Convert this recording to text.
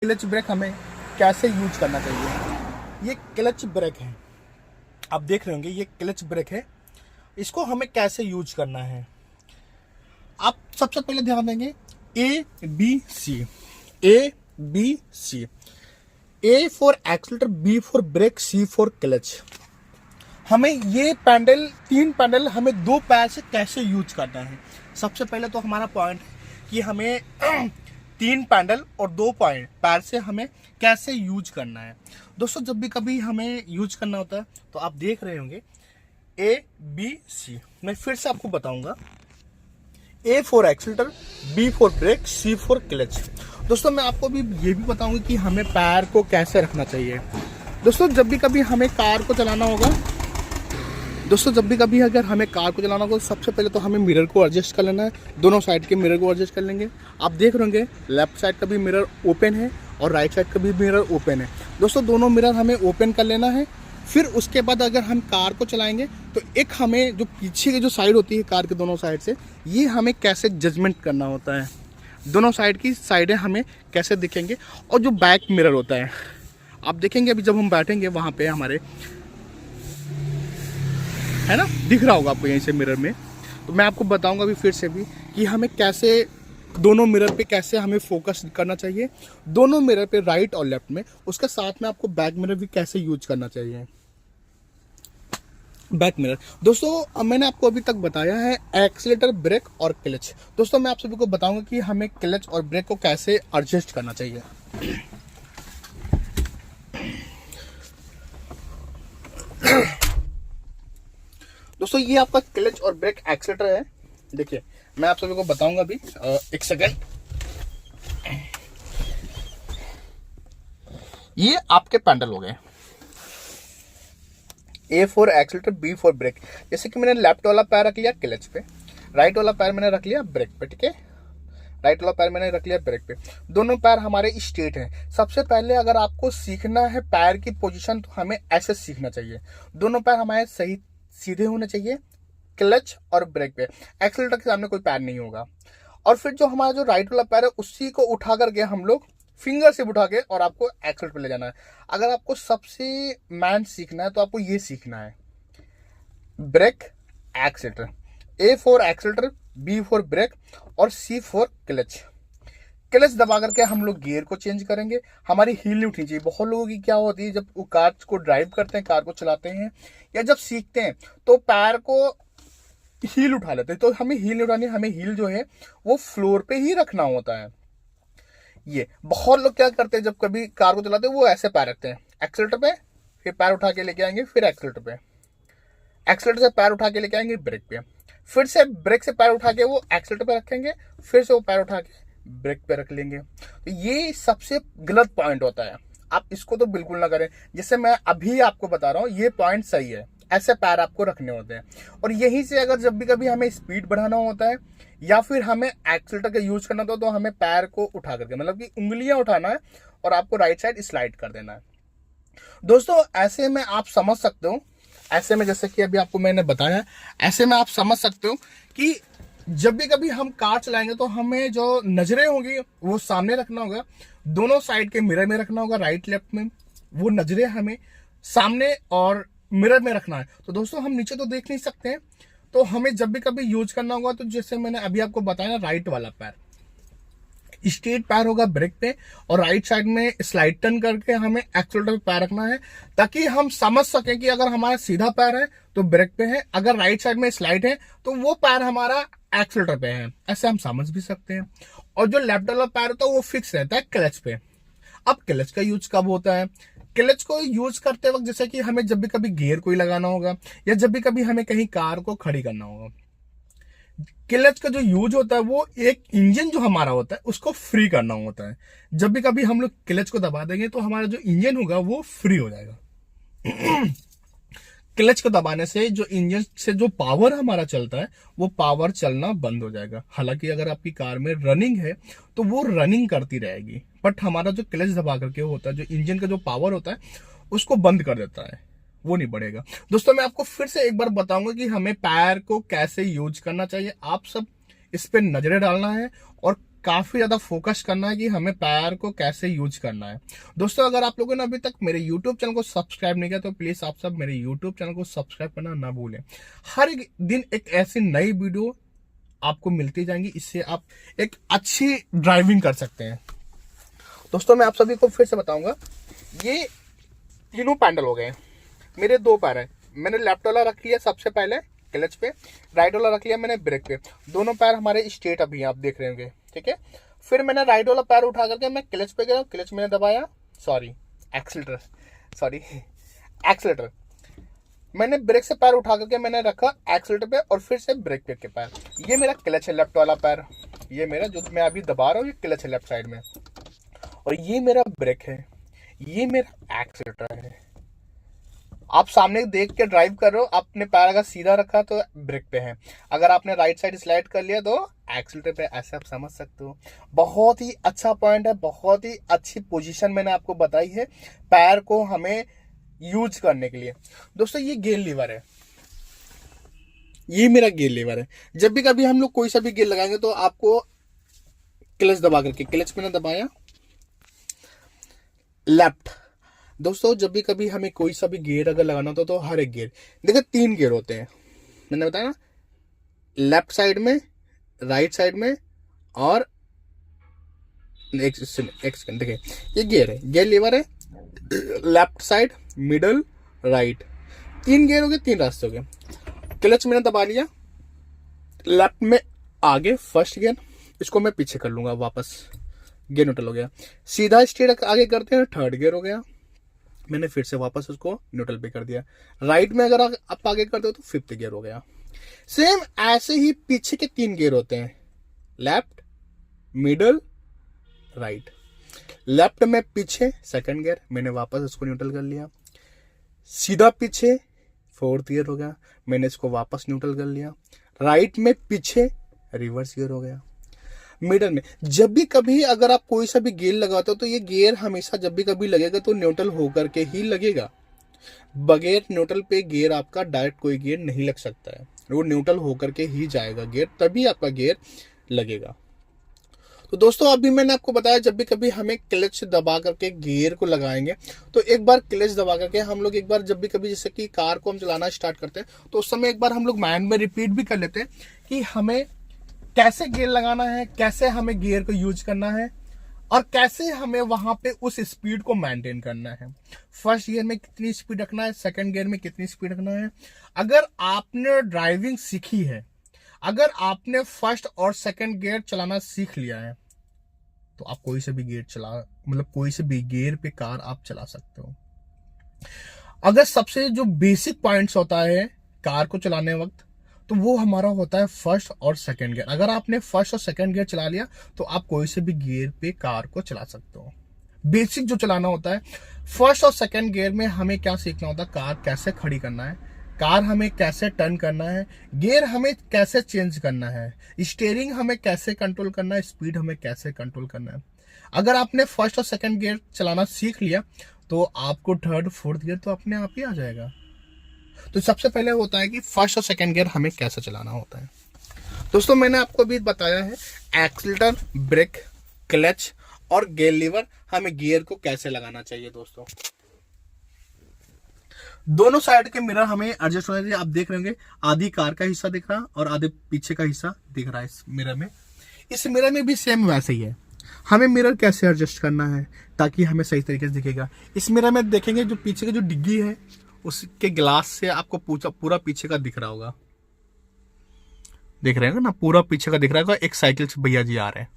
Clutch brake हमें कैसे use करना चाहिए। ये क्लच ब्रेक है, आप देख रहे होंगे ये क्लच ब्रेक है। इसको हमें कैसे यूज करना है, आप सबसे पहले ध्यान देंगे A B C. A B C, A for accelerator, B for brake, C for clutch. हमें ये पैडल, तीन पैडल हमें दो पैर से कैसे यूज करना है। सबसे पहले तो हमारा पॉइंट है कि हमें तीन पैडल और दो पॉइंट पैर से हमें कैसे यूज करना है। दोस्तों जब भी कभी हमें यूज करना होता है तो आप देख रहे होंगे ए बी सी। मैं फिर से आपको बताऊंगा, A for accelerator, B for brake, C for clutch. दोस्तों मैं आपको भी ये भी बताऊंगा कि हमें पैर को कैसे रखना चाहिए। दोस्तों जब भी कभी हमें कार को चलाना होगा, सबसे पहले तो हमें मिरर को एडजस्ट कर लेना है। दोनों साइड के मिरर को एडजस्ट कर लेंगे। आप देख रहे होंगे लेफ्ट साइड का भी मिरर ओपन है और राइट साइड का भी मिरर ओपन है। दोस्तों दोनों मिरर हमें ओपन कर लेना है। फिर उसके बाद अगर हम कार को चलाएंगे तो एक हमें जो पीछे की जो साइड होती है कार के दोनों साइड से, ये हमें कैसे जजमेंट करना होता है। दोनों साइड की साइडें हमें कैसे दिखेंगे। और जो बैक मिरर होता है, आप देखेंगे अभी जब हम बैठेंगे वहाँ पे हमारे, है ना, दिख रहा होगा आपको यहीं से मिरर में। तो मैं आपको बताऊंगा अभी फिर से भी कि हमें कैसे दोनों मिरर पे कैसे हमें फोकस करना चाहिए, दोनों मिरर पे राइट और लेफ्ट में। उसके साथ में आपको बैक मिरर भी कैसे यूज करना चाहिए। बैक मिरर दोस्तों मैंने आपको अभी तक बताया है एक्सीलरेटर, ब्रेक और क्लच। दोस्तों मैं आप सभी को बताऊंगा कि हमें क्लच और ब्रेक को कैसे एडजस्ट करना चाहिए। दोस्तों ये आपका क्लच और ब्रेक एक्सीलरेटर है। देखिए मैं आप सभी को बताऊंगा अभी, एक सेकंड। ये आपके पैडल हो गए, A for accelerator, B for brake. जैसे कि मैंने लेफ्ट वाला पैर रख लिया क्लच पे, राइट वाला पैर मैंने रख लिया ब्रेक पे। ठीक है, राइट वाला पैर मैंने रख लिया ब्रेक पे। दोनों पैर हमारे स्ट्रेट हैं। सबसे पहले अगर आपको सीखना है पैर की पोजीशन तो हमें ऐसे सीखना चाहिए। दोनों पैर हमारे सही सीधे होने चाहिए क्लच और ब्रेक पे। एक्सीलरेटर के सामने कोई पैर नहीं होगा। और फिर जो हमारा जो राइट वाला पैर है उसी को उठा करके हम लोग फिंगर से उठा के और आपको एक्सीलरेटर पे ले जाना है। अगर आपको सबसे मैन सीखना है तो आपको ये सीखना है, brake accelerator, A for accelerator, B for brake और सी फॉर क्लच। क्लच दबा करके हम लोग गियर को चेंज करेंगे। हमारी हील नहीं उठनी चाहिए। बहुत लोगों की क्या होती है, जब वो कार को ड्राइव करते हैं, कार को चलाते हैं या जब सीखते हैं तो पैर को हील उठा लेते हैं। तो हमें हील नहीं उठानी, हमें हील जो है वो फ्लोर पे ही रखना होता है। ये बहुत लोग क्या करते हैं, जब कभी कार को चलाते हैं वो ऐसे पैर रखते हैं एक्सीलरेटर पे, फिर पैर उठा के लेके आएंगे, फिर एक्सीलरेटर पे, एक्सीलरेटर से पैर उठा के लेके आएंगे ब्रेक पे, फिर से ब्रेक से पैर उठा के वो एक्सीलरेटर पे रखेंगे, फिर से वो पैर उठा के ब्रेक पे रख लेंगे। तो ये सबसे गलत पॉइंट होता है। आप इसको तो बिल्कुल ना करें। जैसे मैं अभी आपको बता रहा हूँ ये पॉइंट सही है, ऐसे पैर आपको रखने होते हैं। और यहीं से अगर जब भी कभी हमें स्पीड बढ़ाना होता है या फिर हमें एक्सीलरेटर का यूज करना होता है तो हमें पैर को उठा करके, मतलब कि उंगलियां उठाना है और आपको राइट साइड स्लाइड कर देना है। दोस्तों ऐसे में आप समझ सकते हो, ऐसे में जैसे कि अभी आपको मैंने बताया, ऐसे में आप समझ सकते हो कि जब भी कभी हम कार चलाएंगे तो हमें जो नजरें होंगी वो सामने रखना होगा, दोनों साइड के मिरर में रखना होगा, राइट लेफ्ट में वो नजरें हमें सामने और मिरर में रखना है। तो दोस्तों हम नीचे तो देख नहीं सकते हैं, तो हमें जब भी कभी यूज करना होगा तो जैसे मैंने अभी आपको बताया ना, राइट वाला पैर स्ट्रेट पैर होगा ब्रेक पे और राइट साइड में स्लाइड टर्न करके हमें एक्सीलरेटर पे पैर रखना है, ताकि हम समझ सकें कि अगर हमारा सीधा पैर है तो ब्रेक पे है, अगर राइट साइड में स्लाइड है तो वो पैर हमारा एक्सीलरेटर पे है। ऐसे हम समझ भी सकते हैं। और जो लेफ्ट वाला पैर होता है वो फिक्स रहता है क्लच पे। अब क्लच का यूज कब होता है, क्लच को यूज करते वक्त जैसे कि हमें जब भी कभी गियर कोई लगाना होगा या जब भी कभी हमें कहीं कार को खड़ी करना होगा, क्लच का जो यूज होता है वो एक इंजन जो हमारा होता है उसको फ्री करना होता है। जब भी कभी हम लोग क्लच को दबा देंगे तो हमारा जो इंजन होगा वो फ्री हो जाएगा। क्लच को दबाने से जो इंजन से जो पावर हमारा चलता है वो पावर चलना बंद हो जाएगा। हालांकि अगर आपकी कार में रनिंग है तो वो रनिंग करती रहेगी, बट हमारा जो क्लच दबा करके होता है, जो इंजन का जो पावर होता है उसको बंद कर देता है, वो नहीं बढ़ेगा। दोस्तों मैं आपको फिर से एक बार बताऊंगा कि हमें पैर को कैसे यूज करना चाहिए। आप सब इस पे नजरें डालना है और काफी ज्यादा फोकस करना है कि हमें पैर को कैसे यूज करना है। दोस्तों अगर आप लोगों ने अभी तक मेरे यूट्यूब चैनल को सब्सक्राइब नहीं किया तो प्लीज आप सब मेरे यूट्यूब चैनल को सब्सक्राइब करना ना भूलें। हर एक दिन एक ऐसी नई वीडियो आपको मिलती जाएंगी, इससे आप एक अच्छी ड्राइविंग कर सकते हैं। दोस्तों मैं आप सभी को फिर से बताऊंगा, ये तीनों पैडल हो गए, मेरे 2 पैर है। मैंने लेफ्ट वाला रख लिया सबसे पहले क्लच पे, राइट वाला रख लिया मैंने ब्रेक पे। दोनों पैर हमारे स्ट्रेट अभी आप देख रहे होंगे, ठीक है। फिर मैंने राइट वाला पैर उठा करके मैं क्लच पे गया, क्लच मैंने दबाया, एक्सीलेटर मैंने ब्रेक से पैर उठा करके मैंने रखा एक्सीलेटर पे और फिर से ब्रेक पे के पैर। ये मेरा क्लच है लेफ्ट वाला पैर, ये मेरा जो मैं अभी दबा रहा हूँ ये क्लच है लेफ्ट साइड में, और ये मेरा ब्रेक है, ये मेरा एक्सीलेटर है। आप सामने देख के ड्राइव कर रहे हो, आपने पैर अगर सीधा रखा तो ब्रेक पे है, अगर आपने राइट साइड स्लाइड कर लिया तो एक्सीलेटर पे, ऐसे आप समझ सकते हो। बहुत ही अच्छा पॉइंट है, बहुत ही अच्छी पोजीशन मैंने आपको बताई है पैर को हमें यूज करने के लिए। दोस्तों ये गियर लीवर है, ये मेरा गियर लीवर है। जब भी कभी हम लोग कोई सा भी गियर लगाएंगे तो आपको क्लच दबा करके, क्लच मैंने दबाया लेफ्ट। दोस्तों जब भी कभी हमें कोई सा भी गियर अगर लगाना होता तो हर एक गियर, देखिए 3 गियर होते हैं, मैंने बताया ना, लेफ्ट साइड में, राइट साइड में और एक सेकंड, देखिए ये गियर है, गियर लीवर है, left side, middle, right, 3 gear हो गए, 3 रास्ते हो गए। क्लच मैंने दबा लिया, लेफ्ट में आगे फर्स्ट गियर, इसको मैं पीछे कर लूंगा वापस, गियर न्यूट्रल हो गया। सीधा स्ट्रेट आगे करते हैं, 3rd गियर हो गया, मैंने फिर से वापस उसको न्यूट्रल पे कर दिया। राइट में अगर आप आगे करते हो तो 5th गियर हो गया। सेम ऐसे ही पीछे के 3 गियर होते हैं, लेफ्ट, मिडल, राइट। लेफ्ट में पीछे 2nd गियर, मैंने वापस उसको न्यूट्रल कर लिया। सीधा पीछे 4th गियर हो गया, मैंने इसको वापस न्यूट्रल कर लिया। राइट में पीछे रिवर्स गियर हो गया। मिडल में जब भी कभी अगर आप कोई सा भी गियर लगाते हो तो ये गियर हमेशा जब भी कभी लगेगा तो न्यूट्रल होकर के ही लगेगा। बगैर न्यूट्रल पे गियर आपका डायरेक्ट कोई गियर नहीं लग सकता है, वो न्यूट्रल होकर के ही जाएगा गियर, तभी आपका गियर लगेगा। तो दोस्तों अभी मैंने आपको बताया जब भी कभी हमें क्लच दबा करके गियर को लगाएंगे तो एक बार क्लच दबा करके हम लोग एक बार जब भी कभी जैसे कि कार को हम चलाना स्टार्ट करते हैं तो उस समय एक बार हम लोग माइंड में रिपीट भी कर लेते हैं कि हमें कैसे गियर लगाना है, कैसे हमें गियर को यूज करना है और कैसे हमें वहां पे उस स्पीड को मेंटेन करना है। फर्स्ट गियर में कितनी स्पीड रखना है, 2nd गियर में कितनी स्पीड रखना है। अगर आपने ड्राइविंग सीखी है, अगर आपने 1st और 2nd गियर चलाना सीख लिया है तो आप कोई से भी गियर कोई से भी गियर पे कार आप चला सकते हो। अगर सबसे जो बेसिक पॉइंट्स होता है कार को चलाने वक्त तो वो हमारा होता है 1st और 2nd गियर। अगर आपने 1st और 2nd गियर चला लिया तो आप कोई से भी गियर पे कार को चला सकते हो। बेसिक जो चलाना होता है 1st और 2nd गियर में हमें क्या सीखना होता है, कार कैसे खड़ी करना है, कार हमें कैसे टर्न करना है, गियर हमें कैसे चेंज करना है, स्टीयरिंग हमें कैसे कंट्रोल करना है, स्पीड हमें कैसे कंट्रोल करना है। अगर आपने 1st और 2nd गियर चलाना सीख लिया तो आपको 3rd 4th गियर तो अपने आप ही आ जाएगा। तो सबसे पहले होता है कि 1st और 2nd गियर हमें कैसे चलाना होता है। दोस्तों मैंने आपको अभी बताया है एक्सीलेटर, ब्रेक, क्लच और गियर लीवर हमें गियर को कैसे लगाना चाहिए। दोस्तों दोनों साइड के मिरर हमें एडजस्ट होने चाहिए। आप देख रहे होंगे आधी कार का हिस्सा दिख रहा है और आधे पीछे का हिस्सा दिख रहा है इस मिरर में। इस मिरर में भी सेम वैसे ही है। हमें मिरर कैसे एडजस्ट करना है ताकि हमें सही तरीके से दिखेगा। इस मिरर में देखेंगे जो पीछे की जो डिग्गी है उसके ग्लास से आपको पूरा पीछे का दिख रहा होगा, देख रहे हैं ना, पूरा पीछे का दिख रहा होगा। एक साइकिल से भैया जी आ रहे हैं,